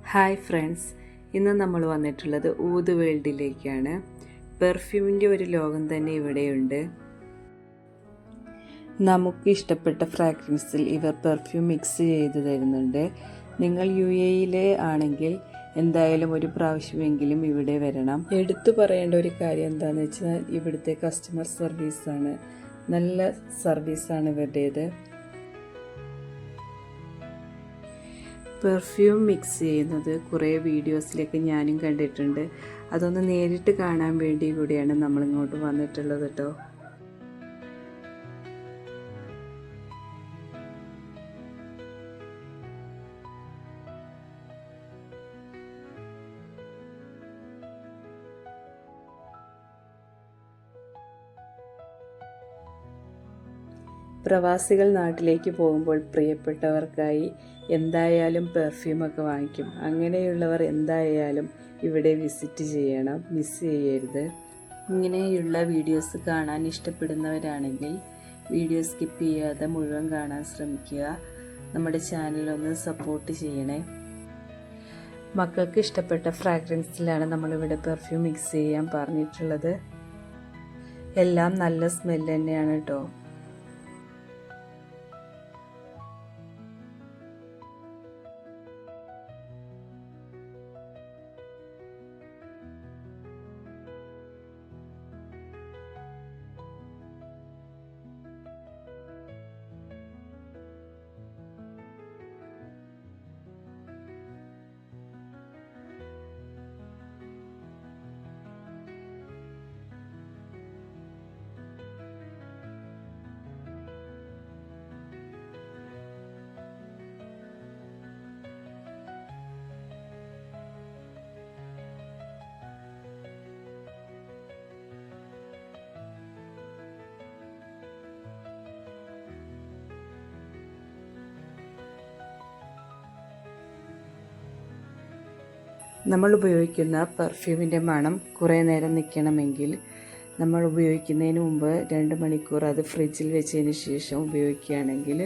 Hi friends, ഇന്ന് നമ്മൾ വന്നിട്ടുള്ളത് ഊത് വേൾഡിലേക്കാണ്. പെർഫ്യൂമിൻ്റെ ഒരു ലോകം തന്നെ ഇവിടെയുണ്ട്. നമുക്ക് ഇഷ്ടപ്പെട്ട ഫ്രാഗ്രൻസിൽ ഇവർ പെർഫ്യൂം മിക്സ് ചെയ്ത് തരുന്നുണ്ട്. നിങ്ങൾ UAE ആണെങ്കിൽ എന്തായാലും ഒരു പ്രാവശ്യമെങ്കിലും ഇവിടെ വരണം. എടുത്തു പറയേണ്ട ഒരു കാര്യം എന്താണെന്ന് വെച്ചാൽ ഇവിടുത്തെ കസ്റ്റമർ സർവീസാണ്. നല്ല സർവീസാണ് ഇവരുടേത്. പെർഫ്യൂം മിക്സ് ചെയ്യുന്നത് കുറേ വീഡിയോസിലൊക്കെ ഞാനും കണ്ടിട്ടുണ്ട്. അതൊന്ന് നേരിട്ട് കാണാൻ വേണ്ടി കൂടിയാണ് നമ്മളിങ്ങോട്ട് വന്നിട്ടുള്ളത് കേട്ടോ. പ്രവാസികൾ നാട്ടിലേക്ക് പോകുമ്പോൾ പ്രിയപ്പെട്ടവർക്കായി എന്തായാലും പെർഫ്യൂമൊക്കെ വാങ്ങിക്കും. അങ്ങനെയുള്ളവർ എന്തായാലും ഇവിടെ വിസിറ്റ് ചെയ്യണം, മിസ് ചെയ്യരുത്. ഇങ്ങനെയുള്ള വീഡിയോസ് കാണാൻ ഇഷ്ടപ്പെടുന്നവരാണെങ്കിൽ വീഡിയോ സ്കിപ്പ് ചെയ്യാതെ മുഴുവൻ കാണാൻ ശ്രമിക്കുക. നമ്മുടെ ചാനലൊന്ന് സപ്പോർട്ട് ചെയ്യണേ. മക്കൾക്ക് ഇഷ്ടപ്പെട്ട ഫ്രാഗ്രൻസിലാണ് നമ്മളിവിടെ പെർഫ്യൂം മിക്സ് ചെയ്യാൻ പറഞ്ഞിട്ടുള്ളത്. എല്ലാം നല്ല സ്മെല്ല് തന്നെയാണ് കേട്ടോ. നമ്മൾ ഉപയോഗിക്കുന്ന പെർഫ്യൂമിൻ്റെ മണം കുറേ നേരം നിൽക്കണമെങ്കിൽ നമ്മൾ ഉപയോഗിക്കുന്നതിന് മുമ്പ് 2 മണിക്കൂർ അത് ഫ്രിഡ്ജിൽ വെച്ചതിന് ശേഷം ഉപയോഗിക്കുകയാണെങ്കിൽ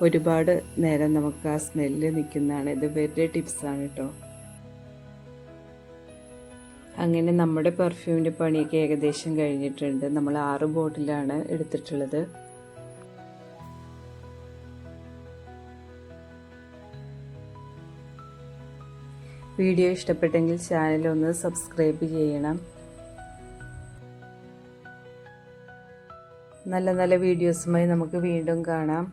ഒരുപാട് നേരം നമുക്ക് ആ സ്മെല്ല് നിൽക്കുന്നതാണ്. ഇത് വെറുതെ ടിപ്സാണ് കേട്ടോ. അങ്ങനെ നമ്മുടെ പെർഫ്യൂമിൻ്റെ പണിയൊക്കെ ഏകദേശം കഴിഞ്ഞിട്ടുണ്ട്. നമ്മൾ 6 ബോട്ടിലാണ് എടുത്തിട്ടുള്ളത്. വീഡിയോ ഇഷ്ടപ്പെട്ടെങ്കിൽ ചാനലൊന്ന് സബ്സ്ക്രൈബ് ചെയ്യണം. നല്ല നല്ല വീഡിയോസുമായി നമുക്ക് വീണ്ടും കാണാം.